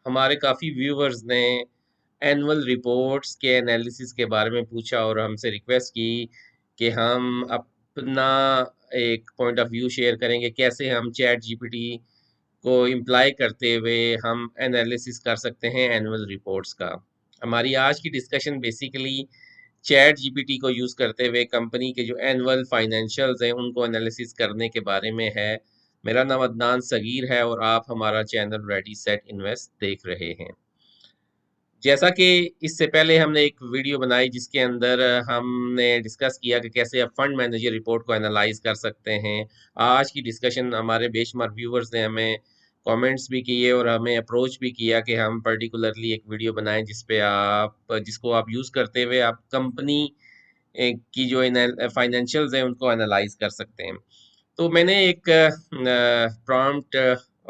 हमारे काफ़ी व्यूअर्स ने एनुअल रिपोर्ट्स के एनालिसिस के बारे में पूछा और हमसे रिक्वेस्ट की कि हम अपना एक पॉइंट ऑफ व्यू शेयर करेंगे, कैसे हम चैट जीपीटी को इम्प्लाई करते हुए हम एनालिसिस कर सकते हैं एनुअल रिपोर्ट्स का। हमारी आज की डिस्कशन बेसिकली चैट जीपीटी को यूज़ करते हुए कंपनी के जो एनुअल फाइनेंशियल्स हैं उनको एनालिसिस करने के बारे में है। मेरा नाम अदनान सगीर है और आप हमारा चैनल रेडी सेट इन्वेस्ट देख रहे हैं। जैसा कि इससे पहले हमने एक वीडियो बनाई जिसके अंदर हमने डिस्कस किया कि कैसे आप फंड मैनेजर रिपोर्ट को एनालाइज कर सकते हैं। आज की डिस्कशन हमारे बेशुमार व्यूवर्स ने हमें कमेंट्स भी किए और हमें अप्रोच भी किया कि हम पर्टिकुलरली एक वीडियो बनाएं जिसको आप यूज़ करते हुए आप कंपनी की जो फाइनेंशियल्स हैं उनको एनालाइज कर सकते हैं। तो मैंने एक प्रॉम्प्ट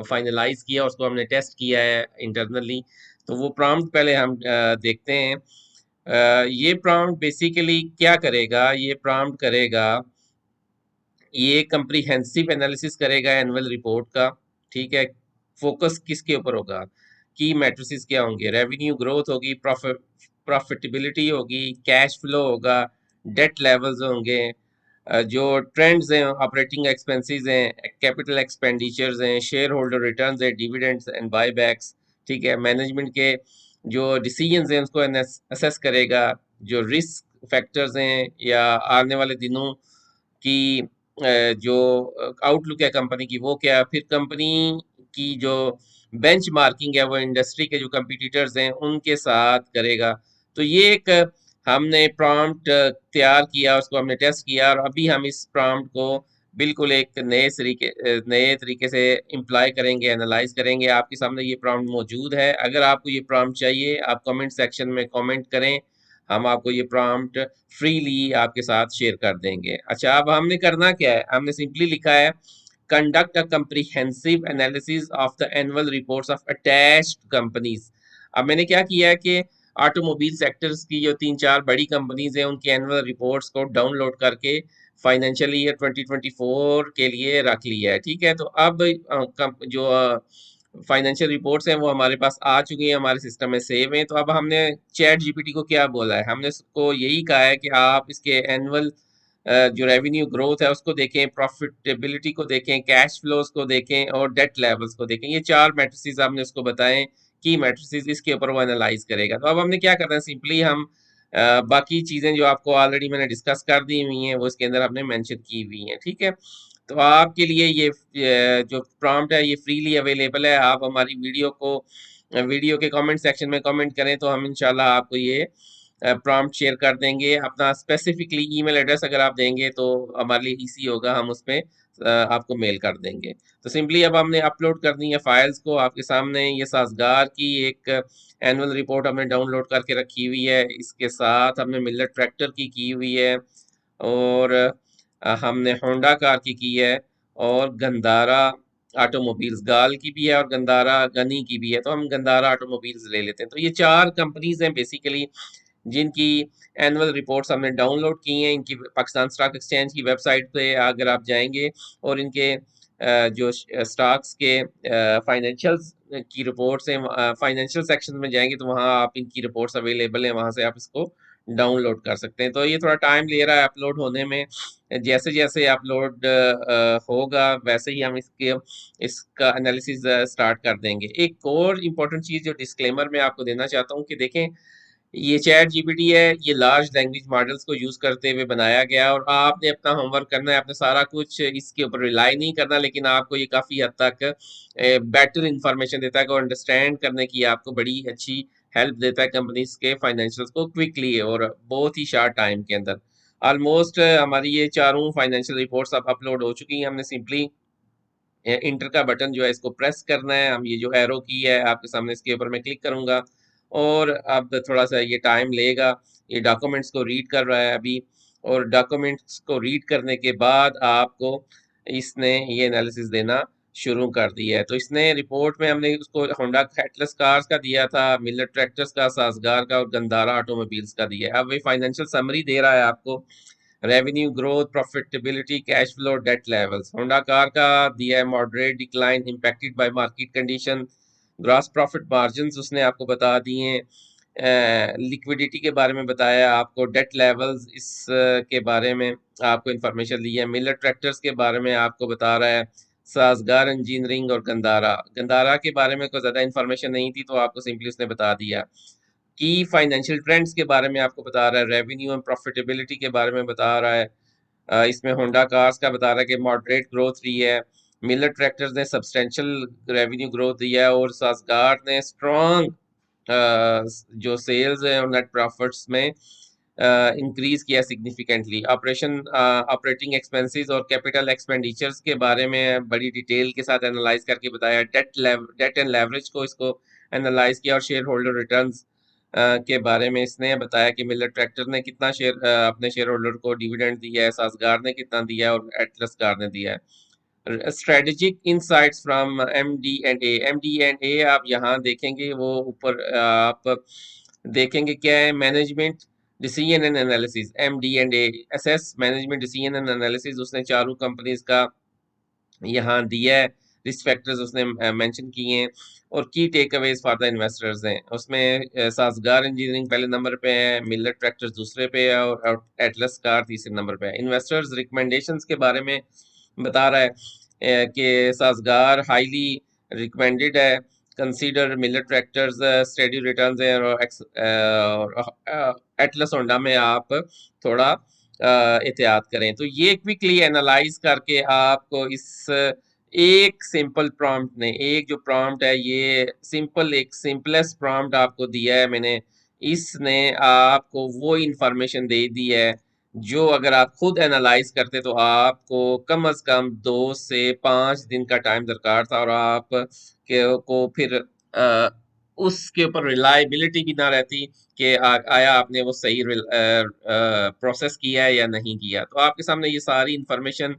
फाइनलाइज किया, उसको हमने टेस्ट किया है इंटरनली। तो वो प्रॉम्प्ट पहले हम देखते हैं। ये प्रॉम्प्ट बेसिकली क्या करेगा, ये प्रॉम्प्ट करेगा, ये कंप्रीहेंसिव एनालिसिस करेगा एनुअल रिपोर्ट का। ठीक है, फोकस किसके ऊपर होगा, की मैट्रिसेस क्या होंगे, रेवेन्यू ग्रोथ होगी, प्रॉफिटेबिलिटी होगी, कैश फ्लो होगा, डेट लेवल्स होंगे, जो ट्रेंड्स हैं, ऑपरेटिंग एक्सपेंसेस हैं, कैपिटल एक्सपेंडिचर्स हैं, शेयर होल्डर रिटर्न्स हैं, डिविडेंड्स एंड बायबैक्स। ठीक है, मैनेजमेंट के जो डिसीजंस हैं उसको असेस करेगा, जो रिस्क फैक्टर्स हैं या आने वाले दिनों की जो आउटलुक है कंपनी की वो क्या, फिर कंपनी की जो बेंचमार्किंग है वो इंडस्ट्री के जो कंपटीटर्स हैं उनके साथ करेगा। तो ये एक हमने प्रॉम्प्ट तैयार किया, उसको हमने टेस्ट किया और अभी हम इस प्रॉम्प्ट को बिल्कुल एक नए तरीके से इम्प्लाई करेंगे, एनालाइज करेंगे। आपके सामने ये प्रॉम्प्ट मौजूद है। अगर आपको ये प्रॉम्प्ट चाहिए आप कमेंट सेक्शन में कमेंट करें, हम आपको ये प्रॉम्प्ट फ्रीली आपके साथ शेयर कर देंगे। अच्छा, अब हमने करना क्या है, हमने सिंपली लिखा है conduct a comprehensive analysis of the annual reports of attached companies। अब मैंने क्या किया है कि ऑटोमोबाइल सेक्टर्स की जो 3-4 बड़ी कंपनीज हैं उनकी एनुअल रिपोर्ट्स को डाउनलोड करके फाइनेंशियल ईयर 2024 के लिए रख लिया है। ठीक है, तो अब जो फाइनेंशियल रिपोर्ट्स हैं वो हमारे पास आ चुकी हैं, हमारे सिस्टम में सेव हैं। तो अब हमने चैट जीपीटी को क्या बोला है, हमने उसको यही कहा है कि आप इसके एनुअल जो रेवेन्यू ग्रोथ है उसको देखें, प्रॉफिटेबिलिटी को देखें, कैश फ्लोज को देखें और डेट लेवल्स को देखें। ये 4 मैट्रिसेस आपने उसको बताएं, की मैट्रिसेस, इसके ऊपर वो एनालाइज करेगा। तो अब हमने क्या करना है, सिंपली हम बाकी चीज़ें जो आपको ऑलरेडी मैंने डिस्कस कर दी हुई हैं वो इसके अंदर आपने मेंशन की हुई हैं। ठीक है, तो आपके लिए ये जो प्रॉम्प्ट है ये फ्रीली अवेलेबल है। आप हमारी वीडियो के कमेंट सेक्शन में कमेंट करें तो हम इंशाल्लाह आपको ये प्रॉम्प्ट शेयर कर देंगे। अपना स्पेसिफिकली ईमेल एड्रेस अगर आप देंगे तो हमारे लिए ईजी होगा, हम उसमें आपको मेल कर देंगे। तो सिंपली अब हमने अपलोड करनी है फाइल्स को। आपके सामने ये साजगार की एक एनुअल रिपोर्ट हमने डाउनलोड करके रखी हुई है, इसके साथ हमने मिलर ट्रैक्टर की हुई है और हमने होंडा कार की है और गंदारा ऑटोमोबाइल्स, गाल की भी है और गंदारा गनी की भी है। तो हम गंदारा ऑटोमोबाइल्स ले लेते हैं। तो ये 4 कंपनीज हैं बेसिकली जिनकी एनुअल रिपोर्ट्स हमने डाउनलोड की हैं। इनकी पाकिस्तान स्टॉक एक्सचेंज की वेबसाइट पे अगर आप जाएंगे और इनके जो स्टॉक्स के फाइनेंशियल्स की रिपोर्ट्स हैं, फाइनेंशियल सेक्शन में जाएंगे तो वहाँ आप इनकी रिपोर्ट्स अवेलेबल हैं, वहाँ से आप इसको डाउनलोड कर सकते हैं। तो ये थोड़ा टाइम ले रहा है अपलोड होने में, जैसे जैसे अपलोड होगा वैसे ही हम इसका एनालिसिस स्टार्ट कर देंगे। एक और इम्पोर्टेंट चीज़ जो डिस्क्लेमर में आपको देना चाहता हूँ कि देखें, ये चैट जीपीटी है, ये लार्ज लैंग्वेज मॉडल्स को यूज करते हुए बनाया गया और आपने अपना होमवर्क करना है, आपने सारा कुछ इसके ऊपर रिलाई नहीं करना, लेकिन आपको ये काफ़ी हद तक बेटर इंफॉर्मेशन देता है, को अंडरस्टैंड करने की आपको बड़ी अच्छी हेल्प देता है कंपनीज के फाइनेंशियल्स को क्विकली और बहुत ही शॉर्ट टाइम के अंदर। ऑलमोस्ट हमारी ये चारों फाइनेंशियल रिपोर्ट्स अब अपलोड हो चुकी हैं। हमने सिंपली इंटर का बटन जो है इसको प्रेस करना है। हम ये जो एरो की है आपके सामने, इसके ऊपर मैं क्लिक करूंगा और अब थोड़ा सा ये टाइम लेगा, ये डॉक्यूमेंट्स को रीड कर रहा है अभी। और डॉक्यूमेंट्स को रीड करने के बाद आपको इसने ये एनालिसिस देना शुरू कर दिया है। तो इसने रिपोर्ट में हमने उसको होंडा एटलस कार्स का दिया था, मिलर ट्रैक्टर्स का, सासगार का और गंदारा ऑटोमोबाइल्स का दिया है। अब ये फाइनेंशियल समरी दे रहा है आपको, revenue growth, profitability, cash flow, debt levels. Honda car का दिया है moderate decline impacted by market condition, gross profit margins उसने आपको बता दिए हैं, लिक्विडिटी के बारे में बताया आपको, डेट लेवल्स के बारे में आपको इंफॉर्मेशन दी है, मिलर ट्रैक्टर्स के बारे में आपको बता रहा है, साजगार इंजीनियरिंग और गंदारा, गंदारा के बारे में कोई ज़्यादा इंफॉर्मेशन नहीं थी तो आपको सिंपली उसने बता दिया। की फाइनेंशियल ट्रेंड्स के बारे में आपको बता रहा है, रेवेन्यू एंड प्रॉफिटेबिलिटी के बारे में बता रहा है, इसमें होंडा कार्स का बता रहा है कि मॉडरेट ग्रोथ रही है, मिलर ट्रैक्टर्स ने सब्सटेंशियल रेवेन्यू ग्रोथ दिया है और साजगार ने स्ट्रॉन्ग जो सेल्स है और नेट प्रॉफिट्स में इंक्रीज किया सिग्निफिकेंटली। ऑपरेटिंग एक्सपेंसेस और कैपिटल एक्सपेंडिचर्स के बारे में बड़ी डिटेल के साथ एनालाइज करके बताया, डेट एंड लेवरेज को इसको एनालाइज किया और शेयर होल्डर रिटर्न्स के बारे में इसने बताया कि मिलर ट्रैक्टर ने कितना अपने शेयर होल्डर को डिविडेंड दिया है, सासगार ने कितना दिया है और एटलस कार ने दिया है। Strategic insights from M D and A आप यहाँ देखेंगे, वो ऊपर आप देखेंगे क्या है, management decision and analysis, M D and A, assess management decision and analysis, उसने चारों कंपनीज का यहाँ दिया है, रिस्क फैक्टर्स उसने मेंशन किए हैं और key takeaways for the investors हैं उसमें। साजगार इंजीनियरिंग पहले नंबर पे है, मिलर ट्रैक्टर्स दूसरे पे है और एटलस कार तीसरे नंबर पे है। इन्वेस्टर्स रिकमेंडेशंस के बारे में बता रहा है कि साजगार हाईली रिकमेंडेड है, consider Miller tractors steady returns है, और एटलस होंडा में आप थोड़ा एहतियात करें। तो ये क्विकली एनालाइज करके आपको इस एक सिंपल प्रॉम्प्ट ने, एक जो प्रॉम्प्ट है ये सिंपल, एक सिंपलेस्ट प्रॉम्प्ट आपको दिया है मैंने, इसने आपको वो इंफॉर्मेशन दे दी है जो अगर आप खुद एनालाइज करते तो आपको कम से कम 2 से 5 दिन का टाइम दरकार था और आप को फिर उसके ऊपर रिलायबिलिटी भी ना रहती कि आया आपने वो सही प्रोसेस किया है या नहीं किया। तो आपके सामने ये सारी इंफॉर्मेशन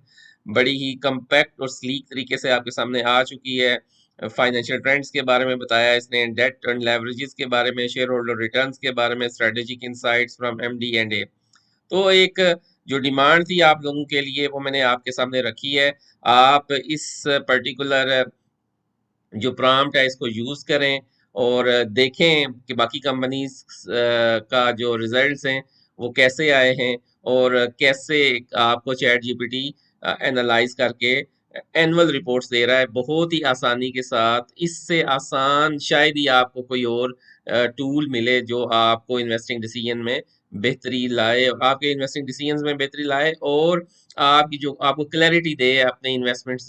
बड़ी ही कम्पैक्ट और स्लीक तरीके से आपके सामने आ चुकी है। फाइनेंशियल ट्रेंड्स के बारे में बताया इसने, डेट एंड लेवरेजेस के बारे में, शेयर होल्डर रिटर्न्स के बारे में, strategic insights from M D and A. तो एक जो डिमांड थी आप लोगों के लिए वो मैंने आपके सामने रखी है। आप इस पर्टिकुलर जो प्रॉम्प्ट है इसको यूज करें और देखें कि बाकी कंपनीज का जो रिजल्ट्स हैं वो कैसे आए हैं और कैसे आपको चैट जीपीटी एनालाइज करके एनुअल रिपोर्ट्स दे रहा है बहुत ही आसानी के साथ। इससे आसान शायद ही आपको कोई और टूल मिले जो आपको इन्वेस्टिंग डिसीजन में बेहतरी लाए, आपके इन्वेस्टिंग डिसीजंस में बेहतरी लाए और आपकी जो आपको क्लैरिटी दे अपने इन्वेस्टमेंट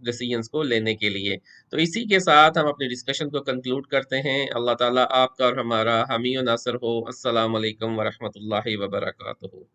डिसीजंस को लेने के लिए। तो इसी के साथ हम अपनी डिस्कशन को कंक्लूड करते हैं। अल्लाह ताला आपका और हमारा हामी और नासर हो। अस्सलाम वालेकुम वरहमतुल्लाहि वबरकातुहू।